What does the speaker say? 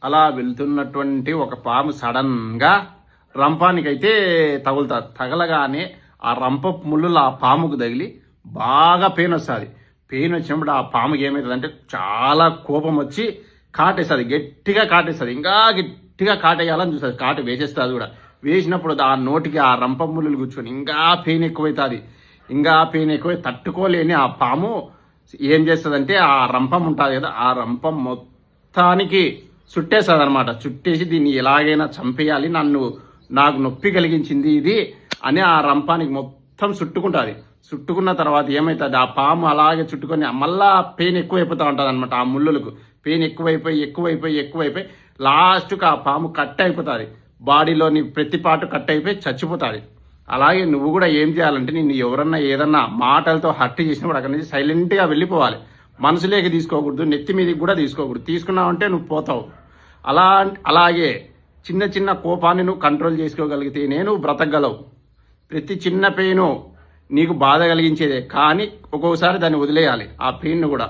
అలా వెళ్తున్నటువంటి ఒక పాము సడన్గా రంపానికైతే తగులుతుంది. తగలగానే ఆ రంప ముళ్ళు ఆ పాముకు తగిలి బాగా పెయిన్ వస్తుంది. పెయిన్ వచ్చినప్పుడు ఆ పాముకి ఏమవుతుంది అంటే చాలా కోపం వచ్చి కాటేస్తుంది, గట్టిగా కాటేస్తుంది. ఇంకా గట్టిగా కాటేయాలని చూస్తుంది, కాటు వేసేస్తుంది కూడా. వేసినప్పుడు ఆ నోటికి ఆ రంప ముళ్ళు కూర్చొని ఇంకా పెయిన్ ఎక్కువవుతుంది. ఇంకా పెయిన్ ఎక్కువ తట్టుకోలేని ఆ పాము ఏం చేస్తుందంటే ఆ రంపం ఉంటుంది కదా, ఆ రంపం మొత్తానికి చుట్టేస్తుంది అనమాట. చుట్టేసి దీన్ని ఎలాగైనా చంపేయాలి, నాకు నొప్పి కలిగించింది ఇది అని ఆ రంపానికి మొత్తం చుట్టుకుంటుంది. చుట్టుకున్న తర్వాత ఏమవుతుంది, ఆ పాము అలాగే చుట్టుకొని మళ్ళా పెయిన్ ఎక్కువైపోతూ ఉంటుంది అనమాట. ఆ ముళ్ళులకు పెయిన్ ఎక్కువైపోయి లాస్ట్కి ఆ పాము కట్ అయిపోతుంది. బాడీలోని ప్రతి పాటు కట్ అయిపోయి చచ్చిపోతుంది. అలాగే నువ్వు కూడా ఏం చేయాలంటే, నిన్ను ఎవరన్నా ఏదన్నా మాటలతో హర్ట్ చేసినప్పుడు అక్కడి నుంచి సైలెంట్గా వెళ్ళిపోవాలి. మనసులోకి తీసుకోకూడదు, నెత్తి మీదకి కూడా తీసుకోకూడదు. తీసుకున్నావంటే నువ్వు పోతావు. అలాగే చిన్న చిన్న కోపాన్ని నువ్వు కంట్రోల్ చేసుకోగలిగితే నేను బ్రతకగలవు. ప్రతి చిన్న పెయిన్ నీకు బాధ కలిగించేదే, కానీ ఒక్కొక్కసారి దాన్ని వదిలేయాలి ఆ పెయిన్ కూడా.